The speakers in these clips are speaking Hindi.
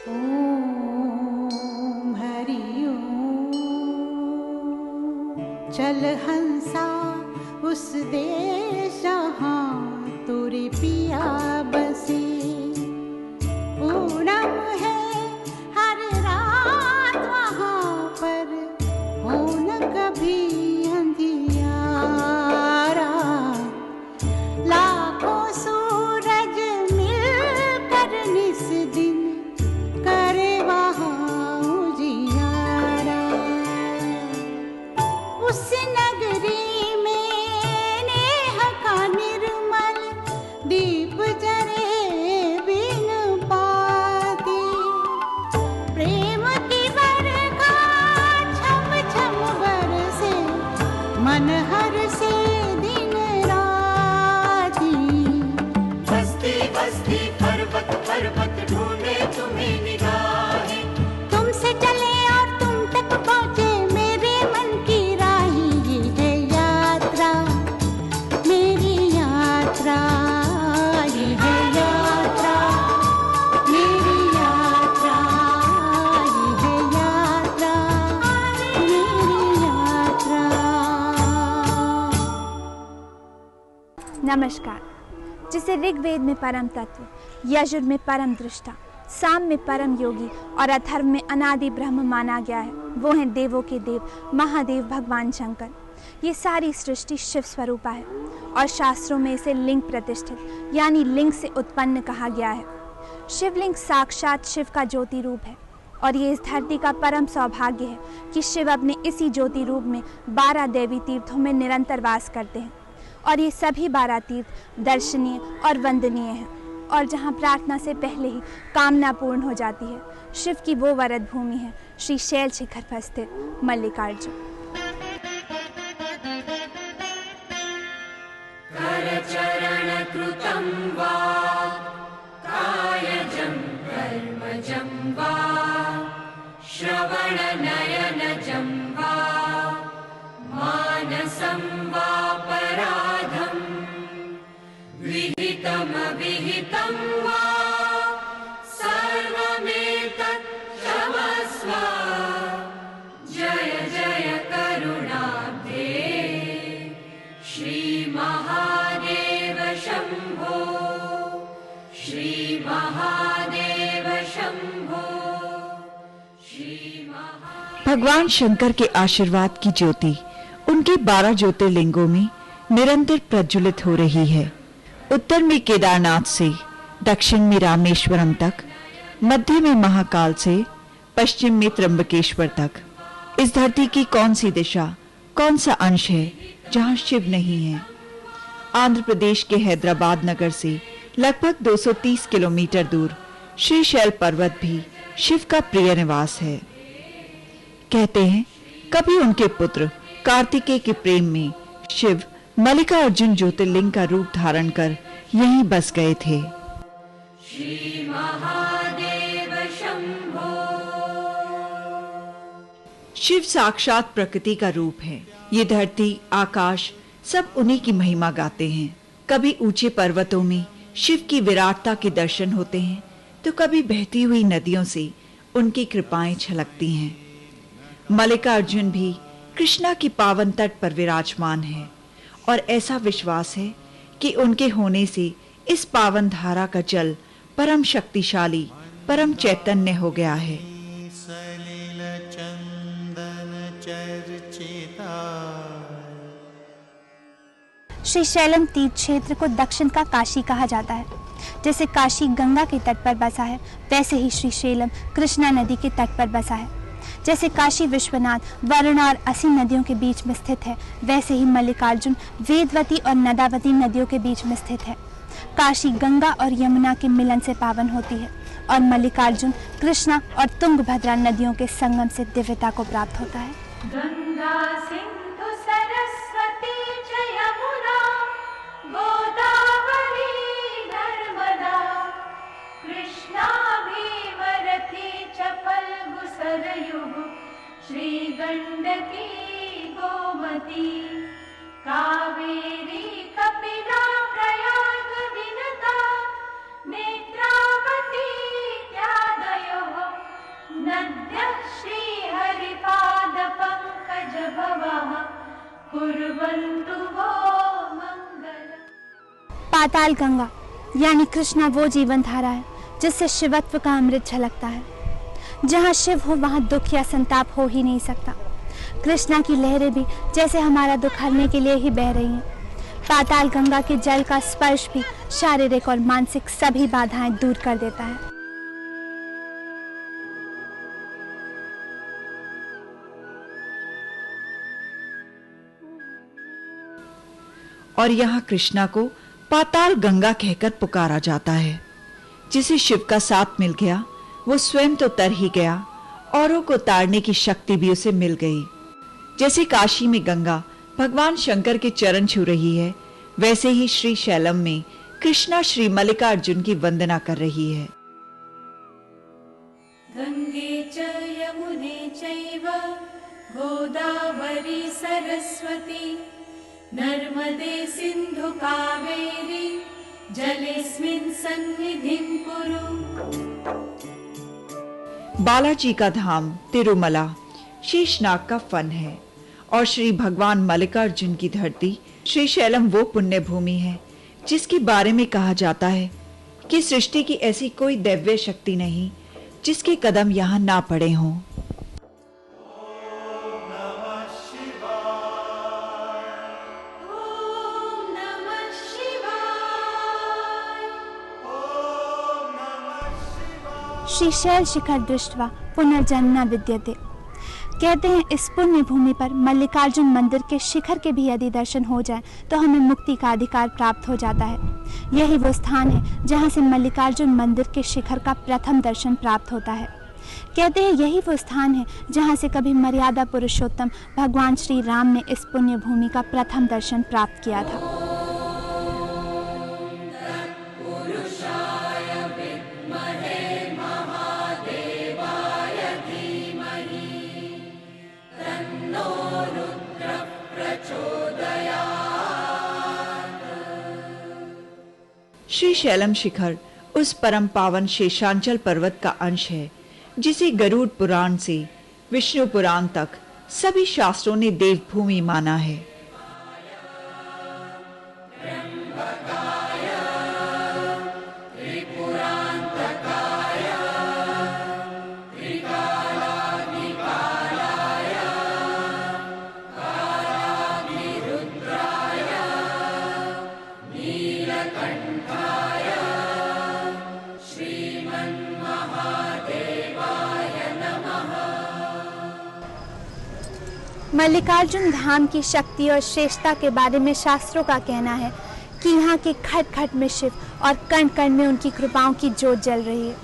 ओम हरि ओम। चल हंसा उस देश जहाँ तोरे पिया बसे। पूनम है हर रात वहाँ पर, हो न कभी अंधियारा। लाखों सूरज मिलकर निस दिन करे वहाँ उजियारा। उस नगरी में नेह का निर्मल दीप जरे बिन पाती। प्रेम की बरखा छम छम बरसे, मन हर से दिन राती। बस्ती बस्ती पर्वत पर्वत ढूंढे तुम्हें निगाहें। तुमसे चले और तुम तक पहुँचे मेरे मन की राही। ये है यात्रा मेरी यात्रा, ये है यात्रा मेरी यात्रा, ये है यात्रा मेरी यात्रा। नमस्कार। जिसे ऋग्वेद में परम तत्व, यजुर् में परम दृष्टा, साम में परम योगी और अथर्व में अनादि ब्रह्म माना गया है, वो हैं देवों के देव महादेव भगवान शंकर। ये सारी सृष्टि शिव स्वरूपा है और शास्त्रों में इसे लिंग प्रतिष्ठित यानी लिंग से उत्पन्न कहा गया है। शिवलिंग साक्षात शिव का ज्योति रूप है और ये इस धरती का परम सौभाग्य है कि शिव अपने इसी ज्योति रूप में 12 देवी तीर्थों में निरंतर वास करते हैं और ये सभी 12 तीर्थ दर्शनीय और वंदनीय हैं और जहाँ प्रार्थना से पहले ही कामना पूर्ण हो जाती है, शिव की वो वरद भूमि है श्री शैल शिखर पर स्थित मल्लिकार्जुन। करचरण कृतं वा कायजं कर्मजं वा श्रवणनयनजं वा मानसं वा पराधं विहितमविहितं वा सर्वमेतत् क्षमस्व। जय जय करुणाब्धे श्री महादेव शंभो, श्री महादेव शंभो, श्री महादेव। भगवान शंकर के आशीर्वाद की ज्योति उनके 12 ज्योतिर्लिंगों में निरंतर प्रज्वलित हो रही है। उत्तर में केदारनाथ से दक्षिण में रामेश्वरम तक, मध्य में महाकाल से पश्चिम में त्र्यंबकेश्वर तक। इस धरती की कौन सी दिशा, कौन सा अंश है जहां शिव नहीं है? आंध्र प्रदेश के हैदराबाद नगर से लगभग 230 किलोमीटर दूर श्रीशैल पर्वत भी शिव का प्रिय निवास है। कहते हैं कभी उनके पुत्र कार्तिकेय के प्रेम में शिव मल्लिकार्जुन ज्योतिर्लिंग का रूप धारण कर यहीं बस गए थे। श्री महादेव शंभो। शिव साक्षात प्रकृति का रूप है। ये धरती, आकाश सब उन्हीं की महिमा गाते हैं। कभी ऊंचे पर्वतों में शिव की विराटता के दर्शन होते हैं, तो कभी बहती हुई नदियों से उनकी कृपाएं छलकती हैं। मल्लिकार्जुन भी कृष्णा की पावन तट पर विराजमान है और ऐसा विश्वास है कि उनके होने से इस पावन धारा का जल परम शक्तिशाली, परम चैतन्य हो गया है। सलिल चंदन चर्चिता। श्री शैलम तीर्थ क्षेत्र को दक्षिण का काशी कहा जाता है। जैसे काशी गंगा के तट पर बसा है, वैसे ही श्री शैलम कृष्णा नदी के तट पर बसा है। जैसे काशी विश्वनाथ वरुणा और असी नदियों के बीच में स्थित है, वैसे ही मल्लिकार्जुन वेदवती और नदावती नदियों के बीच में स्थित है। काशी गंगा और यमुना के मिलन से पावन होती है और मल्लिकार्जुन कृष्णा और तुंगभद्रा नदियों के संगम से दिव्यता को प्राप्त होता है। गंगा सिंधु सरस्वती च यमुना गोदावरी नर्मदा कृष्णा भीमरथी च फल्गु सरयुः श्री गंडकी गोमती कावेरी कपिला प्रयाग विनता नेत्रावती इत्यादयोः पाताल गंगा यानी कृष्णा वो जीवन धारा है जिससे शिवत्व का अमृत झलकता है। जहाँ शिव हो वहाँ दुख या संताप हो ही नहीं सकता। कृष्णा की लहरें भी जैसे हमारा दुख हरने के लिए ही बह रही हैं। पाताल गंगा के जल का स्पर्श भी शारीरिक और मानसिक सभी बाधाएं दूर कर देता है। और यहाँ कृष्णा को पाताल गंगा कहकर पुकारा जाता है। जिसे शिव का साथ मिल गया वो स्वयं तो तर ही गया, औरों को तारने की शक्ति भी उसे मिल गई। जैसे काशी में गंगा भगवान शंकर के चरण छू रही है, वैसे ही श्री शैलम में कृष्णा श्री मल्लिकार्जुन की वंदना कर रही है। गंगे च यमुने चैव गोदावरी सरस्वती नर्मदे सिंधु कावेरी जलेस्मिन् सन्निधिं कुरु। बालाजी का धाम तिरुमला शेषनाग का फन है और श्री भगवान मल्लिकार्जुन की धरती श्री शैलम वो पुण्य भूमि है जिसके बारे में कहा जाता है कि सृष्टि की ऐसी कोई दैव्य शक्ति नहीं जिसके कदम यहाँ ना पड़े हों। श्रीशैल शिखर दृष्ट्वा पुनर्जन्म न विद्यते। कहते हैं इस पुण्य भूमि पर मल्लिकार्जुन मंदिर के शिखर के भी यदि दर्शन हो जाए तो हमें मुक्ति का अधिकार प्राप्त हो जाता है। यही वो स्थान है जहाँ से मल्लिकार्जुन मंदिर के शिखर का प्रथम दर्शन प्राप्त होता है। कहते हैं यही वो स्थान है जहाँ से कभी मर्यादा पुरुषोत्तम भगवान श्री राम ने इस पुण्य भूमि का प्रथम दर्शन प्राप्त किया था। श्री शैलम शिखर उस परम पावन शेषांचल पर्वत का अंश है जिसे गरुड़ पुराण से विष्णु पुराण तक सभी शास्त्रों ने देवभूमि माना है। मल्लिकार्जुन धाम की शक्ति और श्रेष्ठता के बारे में शास्त्रों का कहना है कि यहाँ के खट खट में शिव और कण कण में उनकी कृपाओं की ज्योत जल रही है।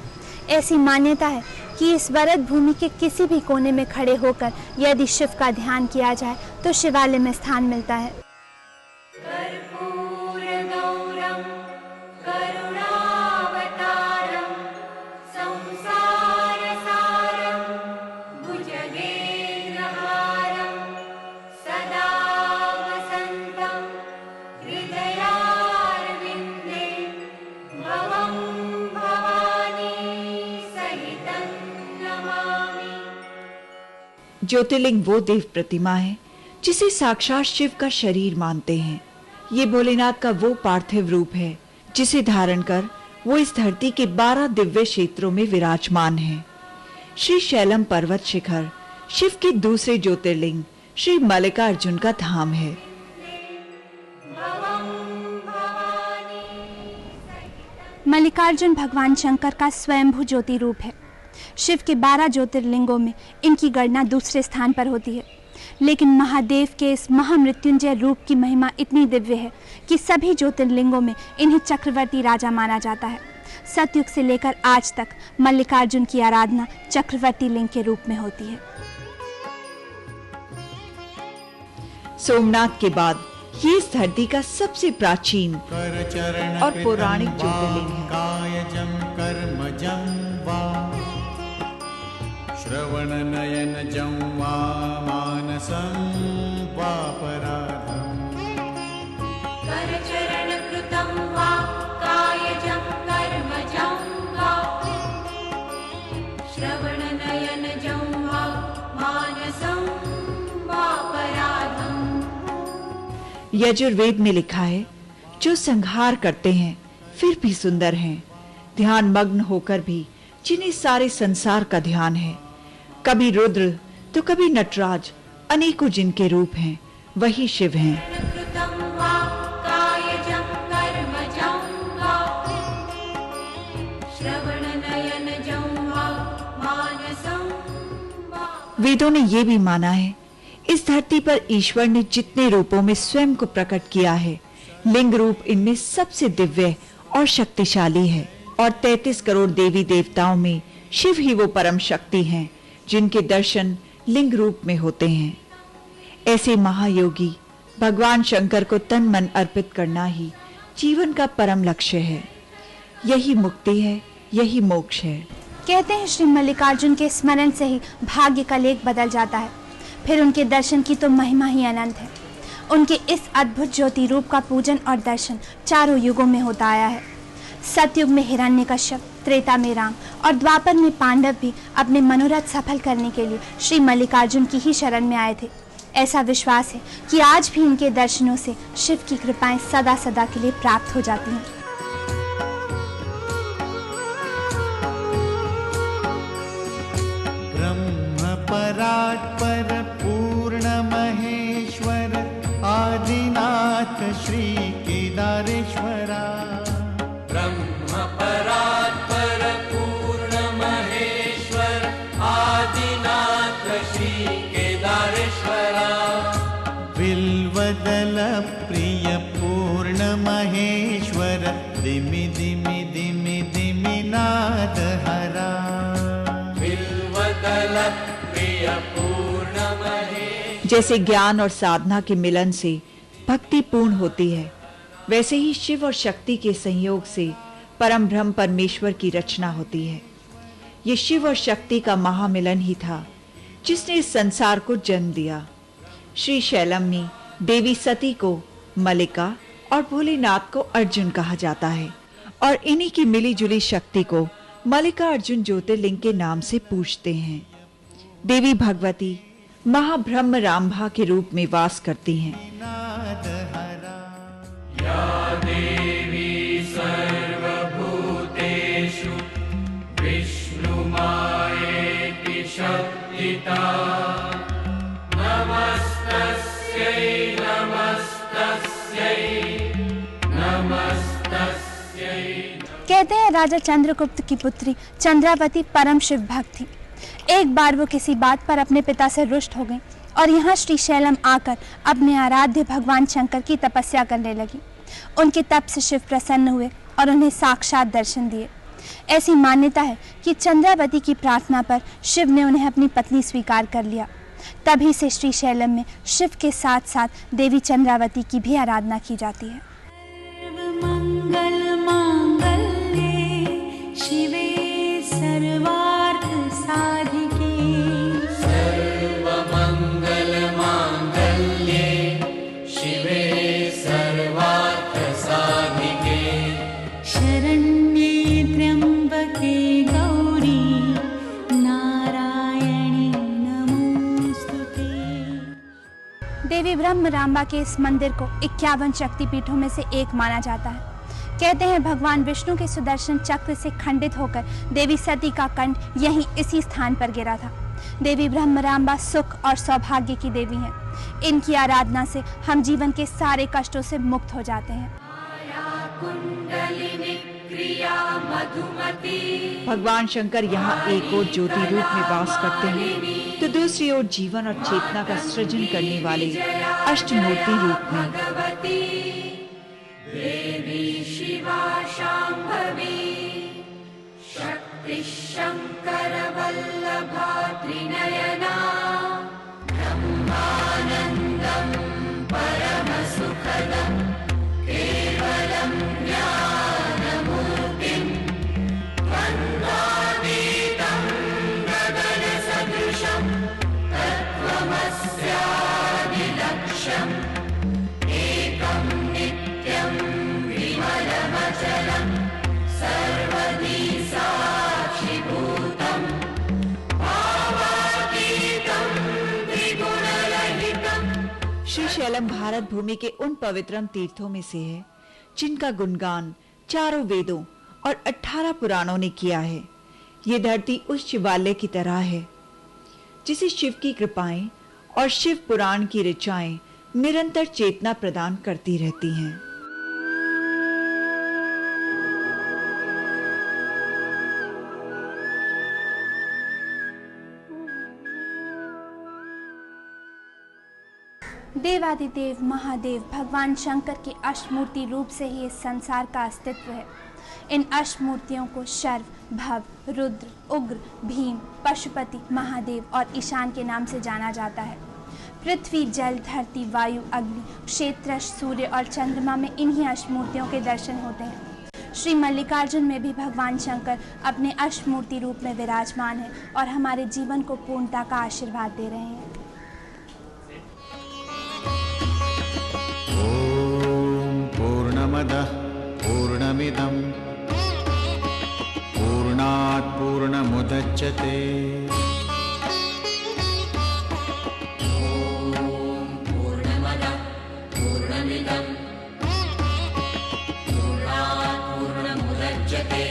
ऐसी मान्यता है कि इस वरद भूमि के किसी भी कोने में खड़े होकर यदि शिव का ध्यान किया जाए तो शिवालय में स्थान मिलता है। ज्योतिर्लिंग वो देव प्रतिमा है जिसे साक्षात शिव का शरीर मानते हैं। ये भोलेनाथ का वो पार्थिव रूप है जिसे धारण कर वो इस धरती के 12 दिव्य क्षेत्रों में विराजमान है। श्री शैलम पर्वत शिखर शिव के दूसरे ज्योतिर्लिंग श्री मल्लिकार्जुन का धाम है। मल्लिकार्जुन भगवान शंकर का स्वयंभू ज्योति रूप है। शिव के 12 ज्योतिर्लिंगों में इनकी गणना दूसरे स्थान पर होती है, लेकिन महादेव के इस महामृत्युंजय रूप की महिमा इतनी दिव्य है कि सभी ज्योतिर्लिंगों में इन्हें चक्रवर्ती राजा माना जाता है। सतयुग से लेकर आज तक मल्लिकार्जुन की आराधना चक्रवर्ती लिंग के रूप में होती है। सोमनाथ के बाद ये इस धरती का सबसे प्राचीन और पौराणिक ज्योतिर्लिंग है। कायजं कर्मजं वा श्रवण नयनजं वा मानसं वापराधम् करचरण कृतं वा कायजं कर्मजं वा श्रवण नयनजं वा मानसं वापराधम्। यजुर्वेद में लिखा है जो संहार करते हैं फिर भी सुंदर हैं, ध्यान मग्न होकर भी जिन्हें सारे संसार का ध्यान है। कभी रुद्र तो कभी नटराज, अनेकों जिनके रूप हैं वही शिव हैं। कृतं वा कायजं कर्मजं वा श्रवणनयनजं वा मानसं वा। वेदों ने ये भी माना है इस धरती पर ईश्वर ने जितने रूपों में स्वयं को प्रकट किया है, लिंग रूप इनमें सबसे दिव्य और शक्तिशाली है। और 33 करोड़ देवी देवताओं में शिव ही वो परम शक्ति हैं जिनके दर्शन लिंग रूप में होते हैं। ऐसे महायोगी भगवान शंकर को तन मन अर्पित करना ही जीवन का परम लक्ष्य है। यही मुक्ति है, यही मोक्ष है। कहते हैं श्री मल्लिकार्जुन के स्मरण से ही भाग्य का लेख बदल जाता है। फिर उनके दर्शन की तो महिमा ही अनंत है। उनके इस अद्भुत ज्योति रूप का पूजन और दर्शन चारों युगों में होता आया है। सतयुग में हिरण्यकश्यप, त्रेता में राम और द्वापर में पांडव भी अपने मनोरथ सफल करने के लिए श्री मल्लिकार्जुन की ही शरण में आए थे। ऐसा विश्वास है कि आज भी इनके दर्शनों से शिव की कृपाएं सदा सदा के लिए प्राप्त हो जाती हैं। ब्रह्म परात्पर पूर्ण महेश्वर आदिनाथ श्री केदारेश्वरा। ब्रह्म परात्पर पूर्ण महेश्वर आदिनाथ श्री केदारेश्वरा। बिल्वदल प्रिय पूर्ण महेश्वर दिमि दिमि दिमि दिमि नाद हरा। बिल्वदल प्रिय पूर्ण महेश्वर। जैसे ज्ञान और साधना के मिलन से भक्ति पूर्ण होती है, वैसे ही शिव और शक्ति के संयोग से परम ब्रह्म परमेश्वर की रचना होती है। ये शिव और शक्ति का महामिलन ही था जिसने इस संसार को जन्म दिया। श्री शैलम में देवी सती को मल्लिका और भोलेनाथ को अर्जुन कहा जाता है और इन्हीं की मिली जुली शक्ति को मल्लिका अर्जुन ज्योतिर्लिंग के नाम से पूजते हैं। देवी भगवती महाब्रह्म रामभा के रूप में वास करती हैं। नाद हरा। या देवी सर्वभूतेषु विष्णुमायेति शक्तिता। नमस्तस्यै नमस्तस्यै नमस्तस्यै। कहते हैं राजा चंद्रगुप्त की पुत्री चंद्रावती परम शिव भक्त थी। एक बार वो किसी बात पर अपने पिता से रुष्ट हो गई और यहाँ श्री शैलम आकर अपने आराध्य भगवान शंकर की तपस्या करने लगी। उनके तप से शिव प्रसन्न हुए और उन्हें साक्षात दर्शन दिए। ऐसी मान्यता है कि चंद्रावती की प्रार्थना पर शिव ने उन्हें अपनी पत्नी स्वीकार कर लिया। तभी से श्री शैलम में शिव के साथ साथ देवी चंद्रावती की भी आराधना की जाती है। मंगल मांगल्ये शिवे सर्वार्थ साधिके। सर्वमंगल मांगल्ये शिवे सर्वार्थ साधिके। शरण्ये त्र्यंबके गौरी नारायणी नमोस्तुते। देवी ब्रह्म रामबा के इस मंदिर को 51 शक्तिपीठों में से एक माना जाता है। कहते हैं भगवान विष्णु के सुदर्शन चक्र से खंडित होकर देवी सती का कंठ यहीं इसी स्थान पर गिरा था। देवी ब्रह्म रामबा सुख और सौभाग्य की देवी हैं। इनकी आराधना से हम जीवन के सारे कष्टों से मुक्त हो जाते हैं। कुंडलिनी क्रिया मधुमती। भगवान शंकर यहाँ एक ओर ज्योति रूप में वास करते हैं तो दूसरी ओर जीवन और चेतना का सृजन करने वाले अष्टमूर्ति रूप में। भगवती देवी शिवा शांभवी शक्ति शंकर वल्लभा त्रिनयना। ब्रह्मानंदं परम सुखदं केवलं ज्ञानमूर्तिं द्वन्द्वातीतं गगनसदृशं तत्त्वमस्यादिलक्ष्यम् एकं नित्यं विमलमचलं सर्वदी साक्षिभूतं भावातीतं त्रिगुणरहितम्। श्री शैलम भारत भूमि के उन पवित्रम तीर्थों में से है जिनका गुणगान चारों वेदों और 18 पुराणों ने किया है। ये धरती उस शिवालय की तरह है जिसे शिव की कृपाएं और शिव पुराण की ऋचाएं निरंतर चेतना प्रदान करती रहती हैं। देवादिदेव महादेव भगवान शंकर के अष्टमूर्ति रूप से ही इस संसार का अस्तित्व है। इन अष्टमूर्तियों को शर्व, भव, रुद्र, उग्र, भीम, पशुपति, महादेव और ईशान के नाम से जाना जाता है। पृथ्वी, जल, धरती, वायु, अग्नि, क्षेत्र, सूर्य और चंद्रमा में इन्हीं अष्टमूर्तियों के दर्शन होते हैं। श्री मल्लिकार्जुन में भी भगवान शंकर अपने अष्टमूर्ति रूप में विराजमान है और हमारे जीवन को पूर्णता का आशीर्वाद दे रहे हैं। पूर्णमदः पूर्णमिदं पूर्णात् पूर्णमुदच्यते पूर्णमदः पूर्णमिदं पूर्णात् पूर्णमुदच्यते।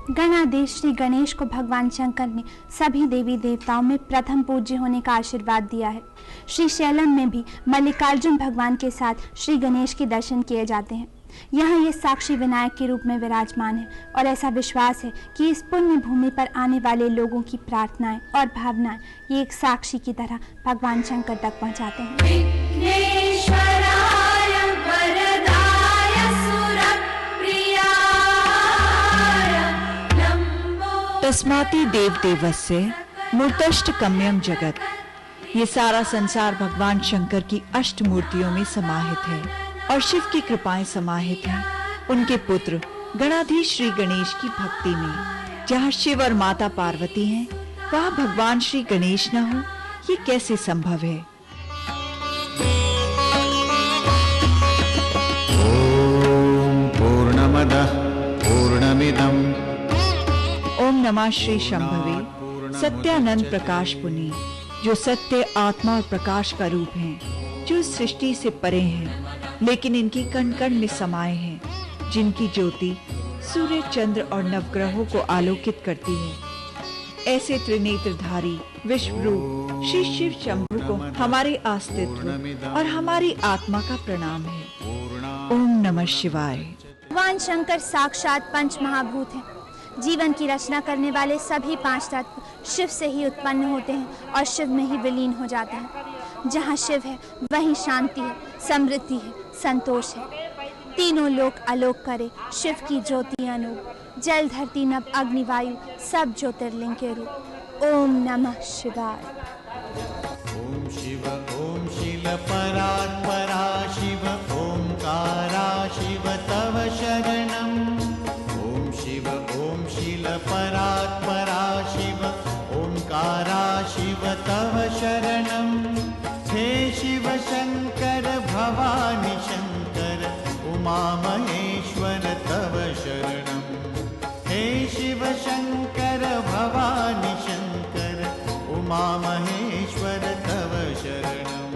गणाधीश श्री गणेश को भगवान शंकर ने सभी देवी देवताओं में प्रथम पूज्य होने का आशीर्वाद दिया है। श्री शैलम में भी मल्लिकार्जुन भगवान के साथ श्री गणेश के दर्शन किए जाते हैं। यहाँ ये साक्षी विनायक के रूप में विराजमान है और ऐसा विश्वास है कि इस पुण्य भूमि पर आने वाले लोगों की प्रार्थनाएं और भावनाएं ये एक साक्षी की तरह भगवान शंकर तक पहुँचाते हैं। विघ्नेश्वराय वरदाय सुरप्रियाय तस्माति देव देवस्य मूर्तष्ट कम्यम जगत। ये सारा संसार भगवान शंकर की अष्ट मूर्तियों में समाहित है और शिव की कृपाएं समाहित हैं उनके पुत्र गणाधीश श्री गणेश की भक्ति में। जहाँ शिव और माता पार्वती हैं, वहाँ भगवान श्री गणेश न हो, ये कैसे संभव है? ॐ पूर्णमदः पूर्णमिदं ओम नमः श्री शंभवे सत्यानंद प्रकाश पुनि, जो सत्य आत्मा और प्रकाश का रूप हैं, जो सृष्टि से परे हैं लेकिन इनकी कण कण में समाये हैं, जिनकी ज्योति सूर्य, चंद्र और नवग्रहों को आलोकित करती है। ऐसे त्रिनेत्रधारी विश्वरूप श्री शिव शंभु को हमारे अस्तित्व और हमारी आत्मा का प्रणाम है। ओम नमः शिवाय। भगवान शंकर साक्षात पंच महाभूत हैं। जीवन की रचना करने वाले सभी पांच तत्व शिव से ही उत्पन्न होते हैं और शिव में ही विलीन हो जाते हैं। जहाँ शिव है वहीं शांति है, समृद्धि है, संतोष है। तीनों लोक आलोक करे शिव की ज्योति अनूप। जल, धरती, नभ, अग्नि, वायु सब ज्योतिर्लिंग के रूप। ओम नमः शिवाय। ॐ शिव ॐ शीलपरात्परा शिव ओंकारा शिव तव शरणम्। ॐ शिव ॐ शीलपरात्परा शिव ओंकारा शिव तव शरणम्। हे शिव शंकर भवानी शंकर उमा महेश्वर तव शरणम्। हे शिव शंकर भवानी शंकर उमा महेश्वर तव शरणम्।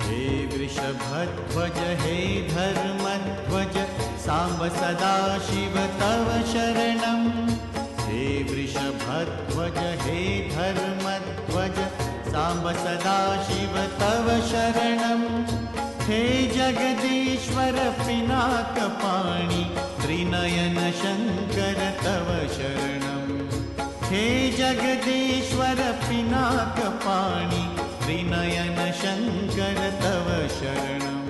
हे वृषभध्वज हे धर्मध्वज सांब सदा शिव तव शरणम्। हे वृषभध्वज हे धर्मध्वज सांब सदा शिव तव शरणम्। हे जगदीश्वर पिनाकपाणि त्रिनयन शंकर तव शरणम्। हे जगदीश्वर पिनाकपाणि त्रिनयन शंकर तव शरणम्।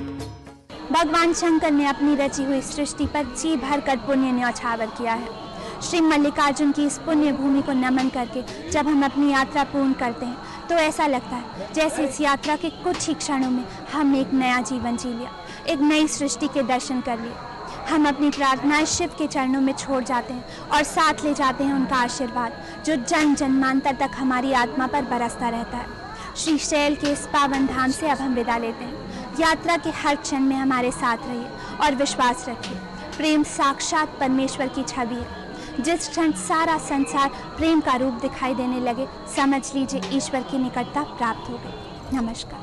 भगवान शंकर ने अपनी रची हुई सृष्टि पर जी भर कर पुण्य न्यौछावर किया है। श्री मल्लिकार्जुन की इस पुण्य भूमि को नमन करके जब हम अपनी यात्रा पूर्ण करते हैं तो ऐसा लगता है जैसे इस यात्रा के कुछ ही क्षणों में हमने एक नया जीवन जी लिया, एक नई सृष्टि के दर्शन कर लिए। हम अपनी प्रार्थनाएं शिव के चरणों में छोड़ जाते हैं और साथ ले जाते हैं उनका आशीर्वाद, जो जन्म जन्मांतर तक हमारी आत्मा पर बरसता रहता है। श्री शैल के इस पावन धाम से अब हम विदा लेते हैं। यात्रा के हर क्षण में हमारे साथ रहिए और विश्वास रखिए, प्रेम साक्षात परमेश्वर की छवि है। जिस क्षण सारा संसार प्रेम का रूप दिखाई देने लगे, समझ लीजिए ईश्वर की निकटता प्राप्त हो गई। नमस्कार।